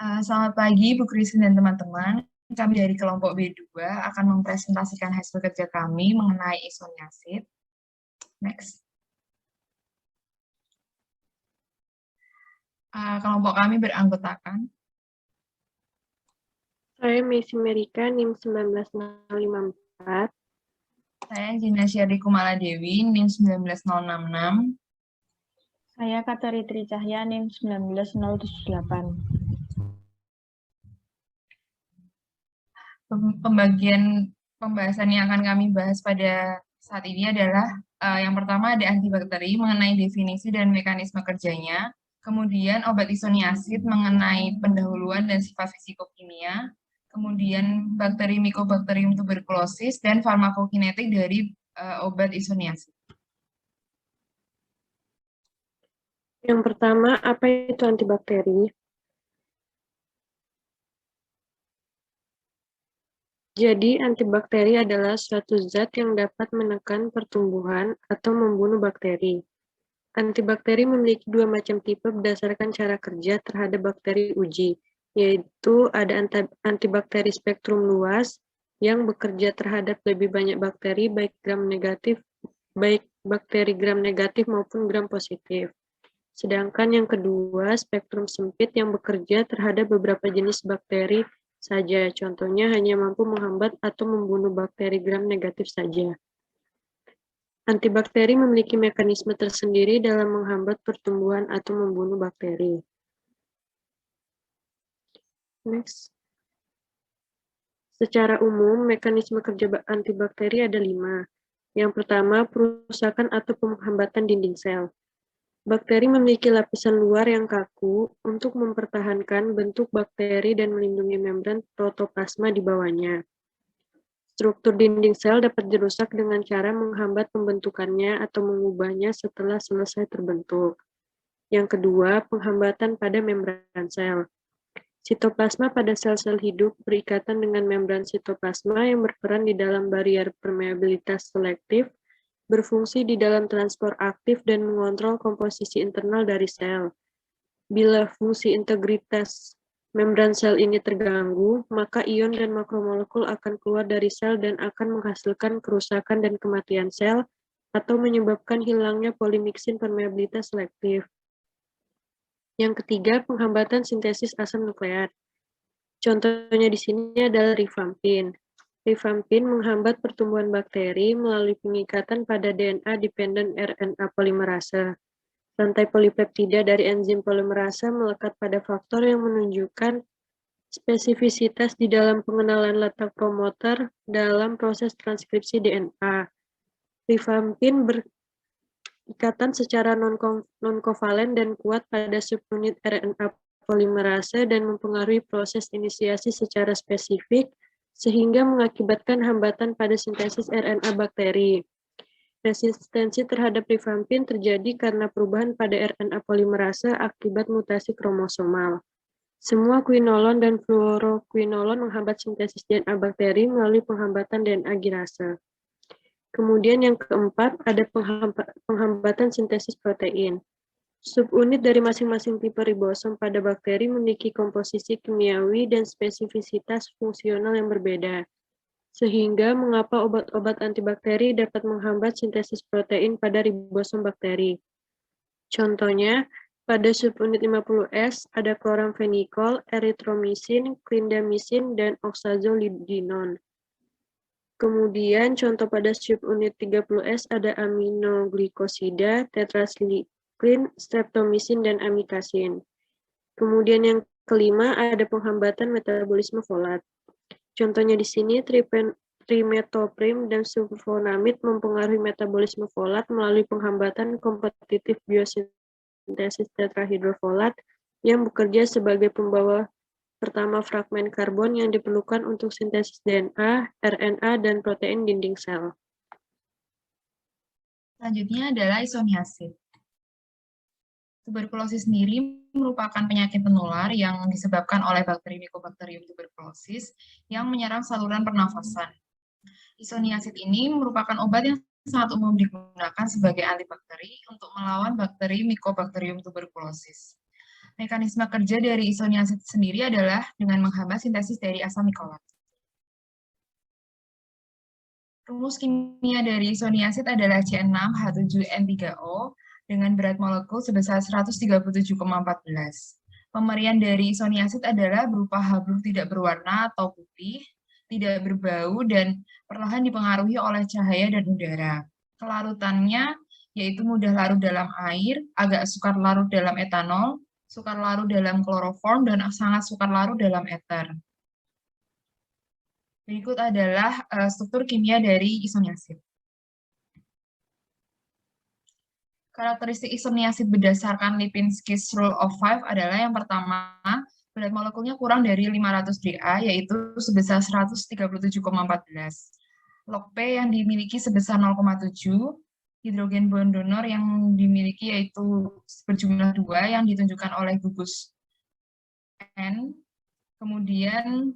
Selamat pagi, Bu Christine dan teman-teman. Kami dari kelompok B2 akan mempresentasikan hasil kerja kami mengenai isoniazid. Next. Kelompok kami beranggotakan. Saya Messi Merika, NIM 19054. Saya Gina Syari Kumala Dewi, NIM 19066. Saya Katari Tricahya, NIM 19078. Pembagian pembahasan yang akan kami bahas pada saat ini adalah yang pertama ada antibakteri mengenai definisi dan mekanisme kerjanya, kemudian obat isoniazid mengenai pendahuluan dan sifat fisikokimia, kemudian bakteri Mycobacterium tuberculosis dan farmakokinetik dari obat isoniazid. Yang pertama, apa itu antibakteri? Jadi, antibakteri adalah suatu zat yang dapat menekan pertumbuhan atau membunuh bakteri. Antibakteri memiliki dua macam tipe berdasarkan cara kerja terhadap bakteri uji, yaitu ada antibakteri spektrum luas yang bekerja terhadap lebih banyak bakteri baik bakteri gram negatif maupun gram positif. Sedangkan yang kedua, spektrum sempit yang bekerja terhadap beberapa jenis bakteri saja, contohnya hanya mampu menghambat atau membunuh bakteri gram negatif saja. Antibakteri memiliki mekanisme tersendiri dalam menghambat pertumbuhan atau membunuh bakteri. Next. Secara umum, mekanisme kerja antibakteri ada 5. Yang pertama, perusakan atau penghambatan dinding sel. Bakteri memiliki lapisan luar yang kaku untuk mempertahankan bentuk bakteri dan melindungi membran protoplasma di bawahnya. Struktur dinding sel dapat dirusak dengan cara menghambat pembentukannya atau mengubahnya setelah selesai terbentuk. Yang kedua, penghambatan pada membran sel. Sitoplasma pada sel-sel hidup berikatan dengan membran sitoplasma yang berperan di dalam barier permeabilitas selektif, berfungsi di dalam transport aktif dan mengontrol komposisi internal dari sel. Bila fungsi integritas membran sel ini terganggu, maka ion dan makromolekul akan keluar dari sel dan akan menghasilkan kerusakan dan kematian sel atau menyebabkan hilangnya polimiksin permeabilitas selektif. Yang ketiga, penghambatan sintesis asam nukleat. Contohnya di sini adalah rifampin. Rifampin menghambat pertumbuhan bakteri melalui pengikatan pada DNA-dependent RNA polimerase. Rantai polipeptida dari enzim polimerase melekat pada faktor yang menunjukkan spesifisitas di dalam pengenalan letak promoter dalam proses transkripsi DNA. Rifampin berikatan secara non-kovalen dan kuat pada subunit RNA polimerase dan mempengaruhi proses inisiasi secara spesifik sehingga mengakibatkan hambatan pada sintesis RNA bakteri. Resistensi terhadap rifampin terjadi karena perubahan pada RNA polimerase akibat mutasi kromosomal. Semua quinolon dan fluoroquinolon menghambat sintesis DNA bakteri melalui penghambatan DNA girase. Kemudian yang keempat, ada penghambatan sintesis protein. Subunit dari masing-masing tipe ribosom pada bakteri memiliki komposisi kimiawi dan spesifisitas fungsional yang berbeda. Sehingga mengapa obat-obat antibakteri dapat menghambat sintesis protein pada ribosom bakteri. Contohnya, pada subunit 50S ada kloramfenikol, eritromisin, clindamycin, dan oxazolidinone. Kemudian contoh pada subunit 30S ada aminoglikosida, tetrasiklik, streptomycin, dan amikasin. Kemudian yang kelima ada penghambatan metabolisme folat. Contohnya di sini trimetoprim dan sulfonamid mempengaruhi metabolisme folat melalui penghambatan kompetitif biosintesis tetrahidrofolat yang bekerja sebagai pembawa pertama fragmen karbon yang diperlukan untuk sintesis DNA, RNA, dan protein dinding sel. Selanjutnya adalah isoniazid. Tuberkulosis sendiri merupakan penyakit penular yang disebabkan oleh bakteri Mycobacterium tuberculosis yang menyerang saluran pernafasan. Isoniazid ini merupakan obat yang sangat umum digunakan sebagai antibakteri untuk melawan bakteri Mycobacterium tuberculosis. Mekanisme kerja dari isoniazid sendiri adalah dengan menghambat sintesis dari asam mikolat. Rumus kimia dari isoniazid adalah C6H7N3O dengan berat molekul sebesar 137,14. Pemerian dari isoniazid adalah berupa H+ tidak berwarna atau putih, tidak berbau, dan perlahan dipengaruhi oleh cahaya dan udara. Kelarutannya yaitu mudah larut dalam air, agak sukar larut dalam etanol, sukar larut dalam kloroform, dan sangat sukar larut dalam ether. Berikut adalah struktur kimia dari isoniazid. Karakteristik isoniazid berdasarkan Lipinski's Rule of Five adalah yang pertama, berat molekulnya kurang dari 500 Da, yaitu sebesar 137,14. Log P yang dimiliki sebesar 0,7, hidrogen bond donor yang dimiliki yaitu berjumlah 2 yang ditunjukkan oleh gugus N, kemudian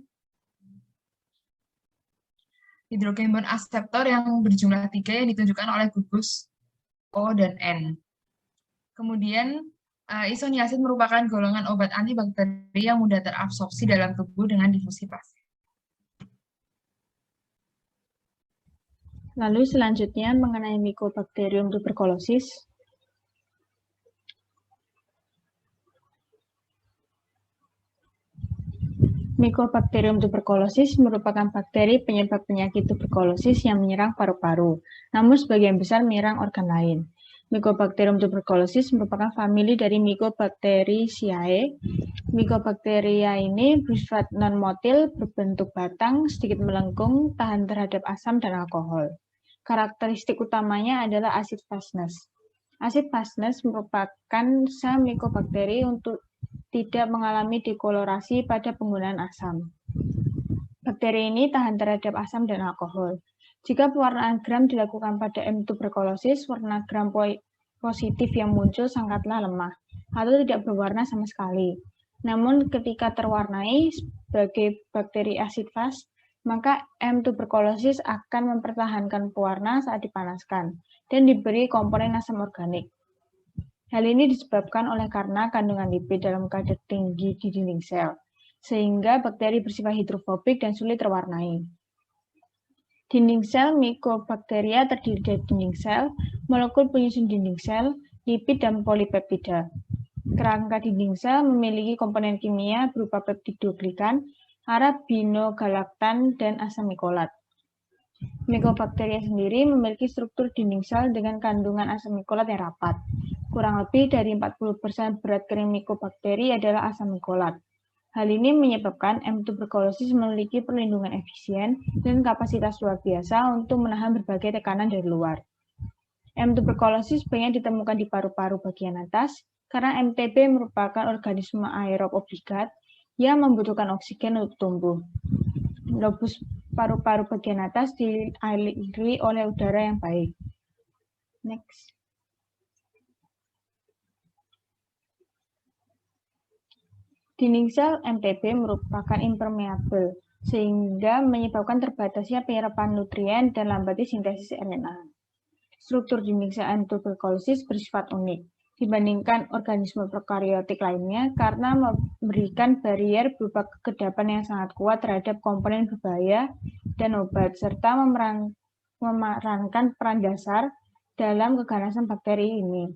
hidrogen bond akseptor yang berjumlah 3 yang ditunjukkan oleh gugus O dan N. Kemudian, isoniazid merupakan golongan obat antibakteri yang mudah terabsorpsi dalam tubuh dengan difusi pasif. Lalu selanjutnya mengenai Mycobacterium tuberculosis. Mycobacterium tuberculosis merupakan bakteri penyebab penyakit tuberkulosis yang menyerang paru-paru, namun sebagian besar menyerang organ lain. Mycobacterium tuberculosis merupakan famili dari Mycobacteriaceae. Mycobacteria ini bersifat non-motil, berbentuk batang, sedikit melengkung, tahan terhadap asam dan alkohol. Karakteristik utamanya adalah acid fastness. Acid fastness merupakan sel mycobakteri untuk tidak mengalami dekolorasi pada penggunaan asam. Bakteri ini tahan terhadap asam dan alkohol. Jika pewarnaan gram dilakukan pada M. tuberculosis, warna gram positif yang muncul sangatlah lemah atau tidak berwarna sama sekali. Namun ketika terwarnai sebagai bakteri acid fast, maka M. tuberculosis akan mempertahankan pewarna saat dipanaskan dan diberi komponen asam organik. Hal ini disebabkan oleh karena kandungan lipid dalam kadar tinggi di dinding sel, sehingga bakteri bersifat hidrofobik dan sulit terwarnai. Dinding sel Mycobacteria terdiri dari dinding sel, molekul penyusun dinding sel, lipid, dan polipeptida. Kerangka dinding sel memiliki komponen kimia berupa peptidoglikan, arabinogalaktan, dan asam mikolat. Mycobacteria sendiri memiliki struktur dinding sel dengan kandungan asam mikolat yang rapat. Kurang lebih dari 40% berat kering mycobakteri adalah asam mikolat. Hal ini menyebabkan M. tuberculosis memiliki perlindungan efisien dan kapasitas luar biasa untuk menahan berbagai tekanan dari luar. M. tuberculosis banyak ditemukan di paru-paru bagian atas karena MTB merupakan organisme aerob obligat yang membutuhkan oksigen untuk tumbuh. Lobus paru-paru bagian atas dialiri oleh udara yang baik. Next. Dinding sel MTB merupakan impermeable, sehingga menyebabkan terbatasnya penyerapan nutrien dan lambatnya sintesis RNA. Struktur dinding sel M. tuberculosis bersifat unik dibandingkan organisme prokaryotik lainnya karena memberikan barrier berupa kekedapan yang sangat kuat terhadap komponen berbahaya dan obat, serta memerankan peran dasar dalam keganasan bakteri ini.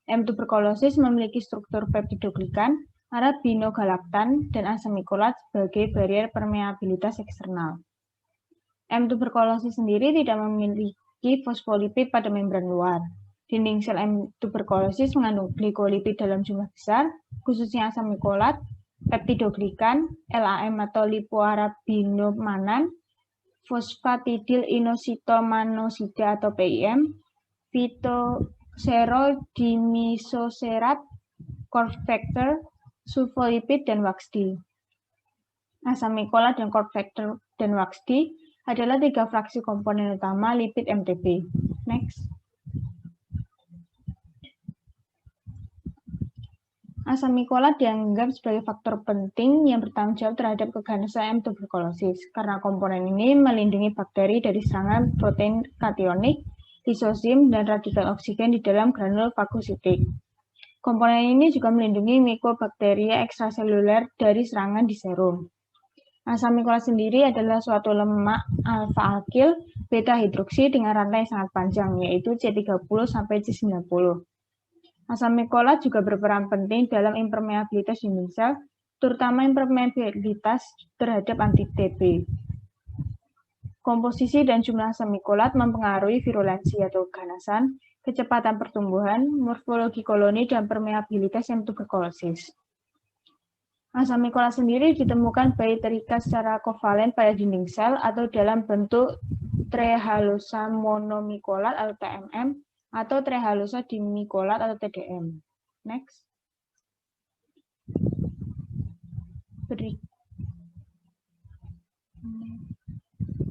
M. tuberculosis memiliki struktur peptidoglikan, arabinogalaktan, dan asam mikolat sebagai barrier permeabilitas eksternal. M. tuberculosis sendiri tidak memiliki fosfolipid pada membran luar. Dinding sel M. tuberculosis mengandung glikolipid dalam jumlah besar, khususnya asam mikolat, peptidoglikan, LAM atau lipoarabinomanan, fosfatidil inositomanosida atau PIM, phytoserodimisoserat, cofactor, sulfolipid, dan WAX-D. Asam mikolat dan cofactor dan WAX-D adalah 3 fraksi komponen utama lipid MTB. Next. Asam mikolat dianggap sebagai faktor penting yang bertanggung jawab terhadap keganasan M. tuberculosis karena komponen ini melindungi bakteri dari serangan protein kationik, lisosim, dan radikal oksigen di dalam granul fagositik. Komponen ini juga melindungi mikobakteria ekstraseluler dari serangan di serum. Asam mikolat sendiri adalah suatu lemak alfa-alkil beta-hidroksi dengan rantai sangat panjang, yaitu C30 sampai C90. Asam mikolat juga berperan penting dalam impermeabilitas dinding sel, terutama impermeabilitas terhadap anti-TB. Komposisi dan jumlah asam mikolat mempengaruhi virulensi atau keganasan, kecepatan pertumbuhan, morfologi koloni, dan permeabilitas tuberkulosis. Asam mikolat sendiri ditemukan baik terikat secara kovalen pada dinding sel atau dalam bentuk trehalosal monomikolat atau TMM atau trehalosal dimikolat atau TDM. Next.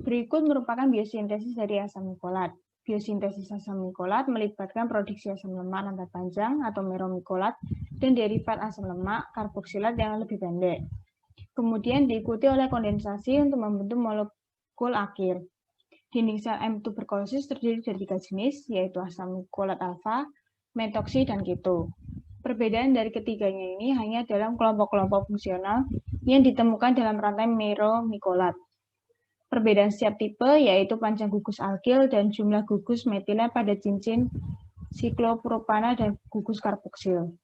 Berikut merupakan biosintesis dari asam mikolat. Biosintesis asam mikolat melibatkan produksi asam lemak rantai panjang atau meromikolat dan derivat asam lemak karboksilat yang lebih pendek. Kemudian diikuti oleh kondensasi untuk membentuk molekul akhir. Dinding sel M tuberkulosis terdiri dari 3 jenis, yaitu asam mikolat alfa, metoksi, dan keto. Perbedaan dari ketiganya ini hanya dalam kelompok-kelompok fungsional yang ditemukan dalam rantai meromikolat. Perbedaan setiap tipe yaitu panjang gugus alkil dan jumlah gugus metilen pada cincin siklopropana dan gugus karboksil.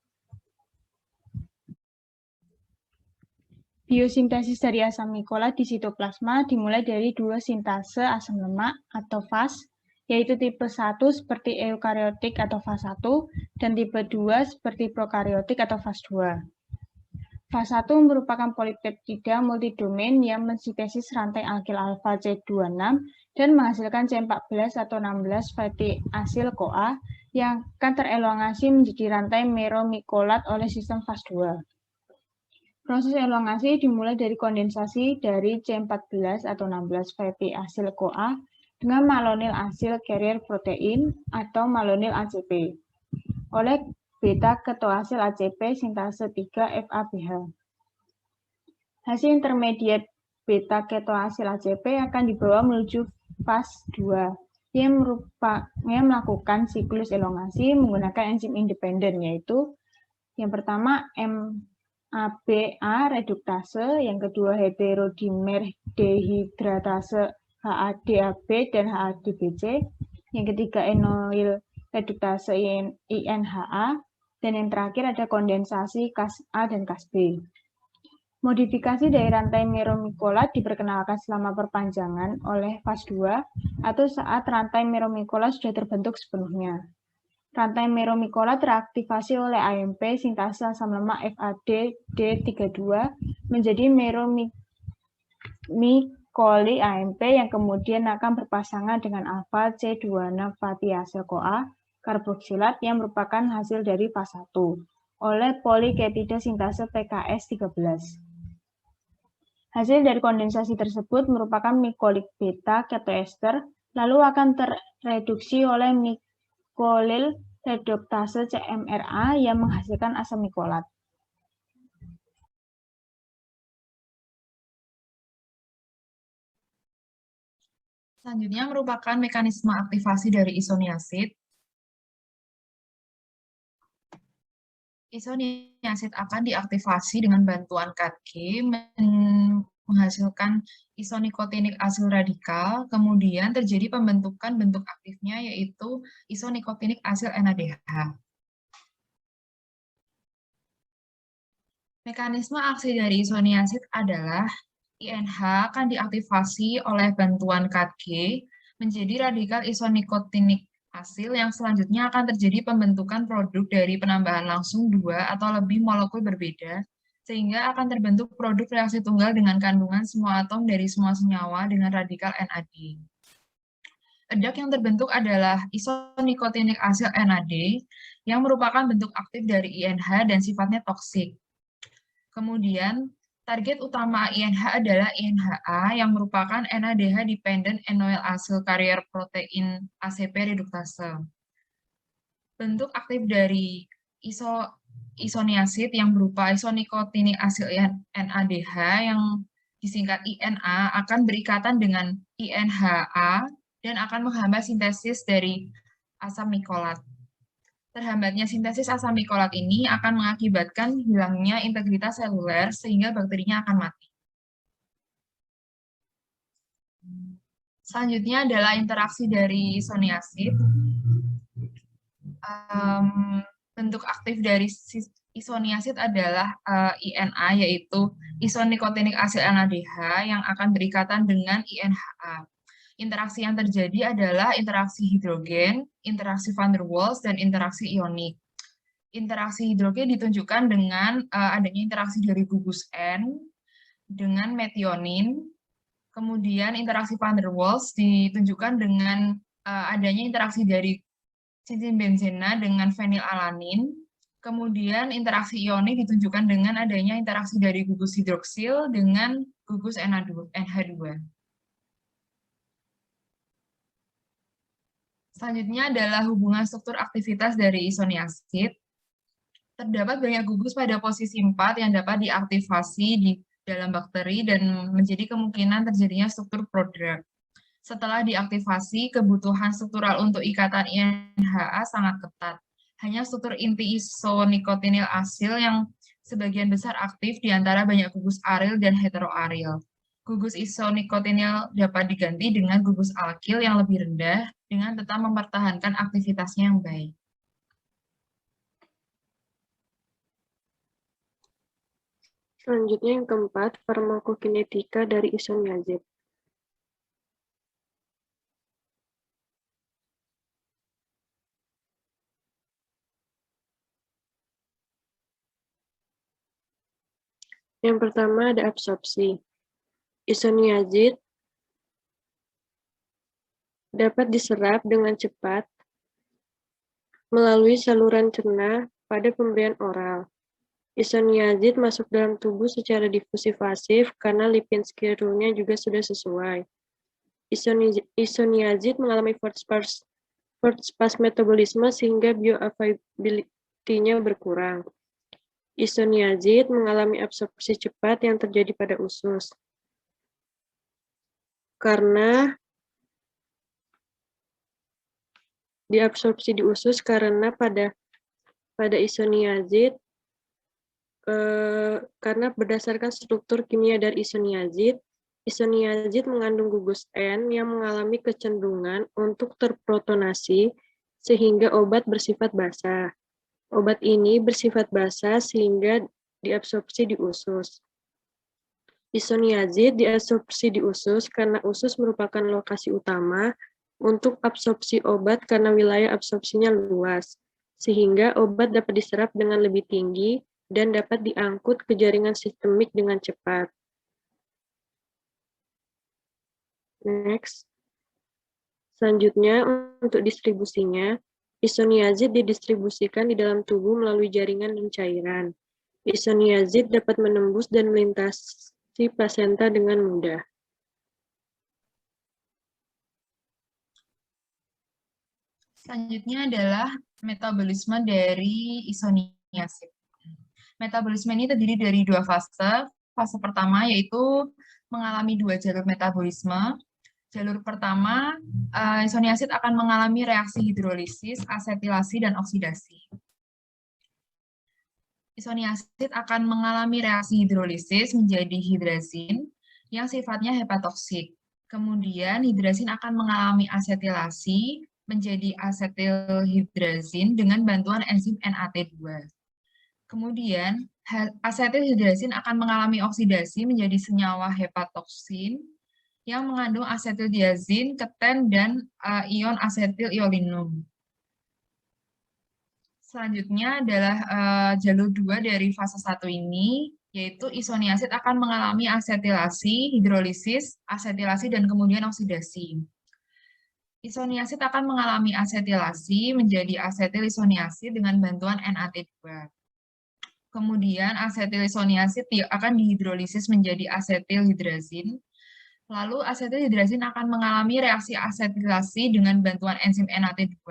Biosintesis dari asam mikolat di sitoplasma dimulai dari 2 sintase asam lemak atau fas, yaitu tipe 1 seperti eukariotik atau fas 1 dan tipe 2 seperti prokariotik atau fas 2. Fas 1 merupakan polipeptida multidomain yang mensintesis rantai alkil alfa C26 dan menghasilkan C14 atau 16 fatty acyl CoA yang akan terelongasi menjadi rantai meromikolat oleh sistem fas 2. Proses elongasi dimulai dari kondensasi dari C14 atau 16 fatty acyl CoA dengan malonyl acyl carrier protein atau malonyl ACP oleh beta-ketoasil ACP sintase 3 FABH. Hasil intermediat beta-ketoasil ACP akan dibawa menuju fas 2 yang melakukan siklus elongasi menggunakan enzim independen, yaitu yang pertama MABA reduktase, yang kedua heterodimer dehidratase HADAB dan HADBC, yang ketiga enoil reduktase INHA, dan yang terakhir ada kondensasi Cas A dan Cas B. Modifikasi dari rantai meromikolat diperkenalkan selama perpanjangan oleh fas 2 atau saat rantai meromikolat sudah terbentuk sepenuhnya. Rantai meromikolat teraktivasi oleh AMP sintase asam lemak FAD-D32 menjadi meromikoli AMP yang kemudian akan berpasangan dengan alfa C26 fatty acyl CoA karboksilat yang merupakan hasil dari fas 1 oleh polikeptida sintase PKS13. Hasil dari kondensasi tersebut merupakan mikolik beta ketoester lalu akan terreduksi oleh mikolil reduktase CMRA yang menghasilkan asam mikolat. Selanjutnya merupakan mekanisme aktivasi dari isoniazid. Isoniazid akan diaktifasi dengan bantuan KG menghasilkan isonikotinic acyl radikal, kemudian terjadi pembentukan bentuk aktifnya yaitu isonikotinic acyl NADH. Mekanisme aksi dari isoniazid adalah INH akan diaktifasi oleh bantuan KG menjadi radikal isonikotinic acyl yang selanjutnya akan terjadi pembentukan produk dari penambahan langsung 2 atau lebih molekul berbeda, sehingga akan terbentuk produk reaksi tunggal dengan kandungan semua atom dari semua senyawa dengan radikal NAD. EDAK yang terbentuk adalah isonikotinic acyl NAD yang merupakan bentuk aktif dari INH dan sifatnya toksik. Kemudian, target utama INH adalah INHA yang merupakan NADH dependent enoyl acyl carrier protein ACP reduktase. Bentuk aktif dari isoniazid yang berupa isonikotinic acyl NADH yang disingkat INA akan berikatan dengan INHA dan akan menghambat sintesis dari asam mikolat. Terhambatnya sintesis asam mikolat ini akan mengakibatkan hilangnya integritas seluler sehingga bakterinya akan mati. Selanjutnya adalah interaksi dari isoniazid. Bentuk aktif dari isoniazid adalah INA, yaitu isonicotinic acyl NADH yang akan berikatan dengan INHA. Interaksi yang terjadi adalah interaksi hidrogen, interaksi van der Waals, dan interaksi ionik. Interaksi hidrogen ditunjukkan dengan adanya interaksi dari gugus N dengan metionin. Kemudian interaksi van der Waals ditunjukkan dengan adanya interaksi dari cincin benzena dengan fenilalanin. Kemudian interaksi ionik ditunjukkan dengan adanya interaksi dari gugus hidroksil dengan gugus NH2. Selanjutnya adalah hubungan struktur aktivitas dari isoniazid. Terdapat banyak gugus pada posisi 4 yang dapat diaktifasi di dalam bakteri dan menjadi kemungkinan terjadinya struktur prodrug. Setelah diaktifasi, kebutuhan struktural untuk ikatan INHA sangat ketat. Hanya struktur inti isonikotinil asil yang sebagian besar aktif di antara banyak gugus aril dan heteroaril. Gugus isonikotinil dapat diganti dengan gugus alkil yang lebih rendah dengan tetap mempertahankan aktivitasnya yang baik. Selanjutnya yang keempat, farmakokinetika dari isoniazid. Yang pertama ada absorpsi. Isoniazid dapat diserap dengan cepat melalui saluran cerna pada pemberian oral. Isoniazid masuk dalam tubuh secara difusif-pasif karena Lipinski rule-nya juga sudah sesuai. Isoniazid mengalami first pass metabolisme sehingga bioavailability-nya berkurang. Isoniazid mengalami absorpsi cepat yang terjadi pada usus. Karena diabsorpsi di usus karena pada isoniazid karena berdasarkan struktur kimia dari isoniazid mengandung gugus N yang mengalami kecenderungan untuk terprotonasi sehingga obat bersifat basah. Obat ini bersifat basah sehingga diabsorpsi di usus. Isoniazid diabsorpsi di usus karena usus merupakan lokasi utama untuk absorpsi obat karena wilayah absorpsinya luas, sehingga obat dapat diserap dengan lebih tinggi dan dapat diangkut ke jaringan sistemik dengan cepat. Next. Selanjutnya, untuk distribusinya, isoniazid didistribusikan di dalam tubuh melalui jaringan dan cairan. Isoniazid dapat menembus dan melintasi plasenta dengan mudah. Selanjutnya adalah metabolisme dari isoniazid. Metabolisme ini terdiri dari dua fase. Fase pertama yaitu mengalami dua jalur metabolisme. Jalur pertama, isoniazid akan mengalami reaksi hidrolisis, asetilasi, dan oksidasi. Isoniazid akan mengalami reaksi hidrolisis menjadi hidrazin yang sifatnya hepatoksik. Kemudian hidrazin akan mengalami asetilasi menjadi asetilhidrazin dengan bantuan enzim NAT2. Kemudian, asetilhidrazin akan mengalami oksidasi menjadi senyawa hepatoksin yang mengandung asetildiazin, keten, dan ion asetiliolinium. Selanjutnya adalah jalur 2 dari fase 1 ini, yaitu isoniazid akan mengalami asetilasi, hidrolisis, asetilasi, dan kemudian oksidasi. Isoniazid akan mengalami asetilasi menjadi asetilisoniazid dengan bantuan NAT2. Kemudian asetilisoniazid akan dihidrolisis menjadi asetilhidrazin. Lalu asetilhidrazin akan mengalami reaksi asetilasi dengan bantuan enzim NAT2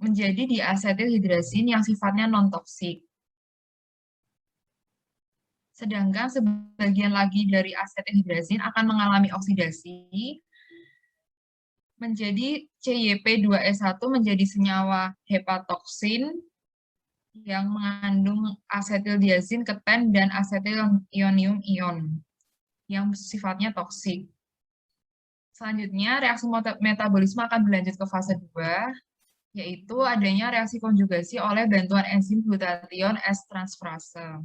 menjadi diasetilhidrazin yang sifatnya non-toksik. Sedangkan sebagian lagi dari asetilhidrazin akan mengalami oksidasi menjadi CYP2S1 menjadi senyawa hepatoksin yang mengandung asetildiazin, keten, dan asetil-ionium ion yang sifatnya toksik. Selanjutnya, reaksi metabolisme akan berlanjut ke fase 2, yaitu adanya reaksi konjugasi oleh bantuan enzim glutathione S-transferase.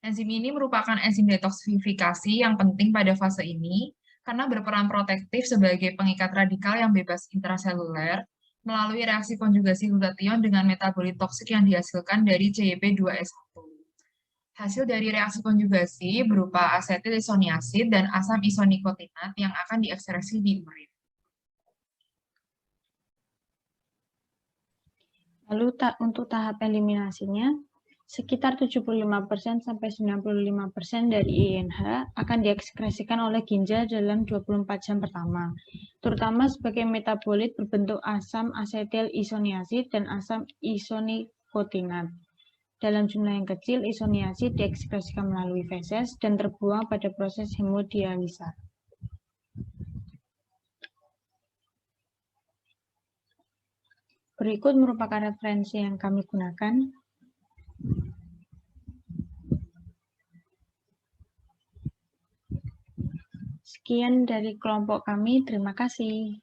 Enzim ini merupakan enzim detoksifikasi yang penting pada fase ini karena berperan protektif sebagai pengikat radikal yang bebas intraseluler melalui reaksi konjugasi glutathione dengan metabolit toksik yang dihasilkan dari CYP2S1. Hasil dari reaksi konjugasi berupa asetil isoniazid dan asam isonikotinoat yang akan diekskresi di urin. Lalu untuk tahap eliminasinya, sekitar 75% sampai 95% dari INH akan diekskresikan oleh ginjal dalam 24 jam pertama, terutama sebagai metabolit berbentuk asam asetil isoniazid dan asam isonikotinoat. Dalam jumlah yang kecil, isoniazid diekskresikan melalui feses dan terbuang pada proses hemodialisa. Berikut merupakan referensi yang kami gunakan. Sekian dari kelompok kami, terima kasih.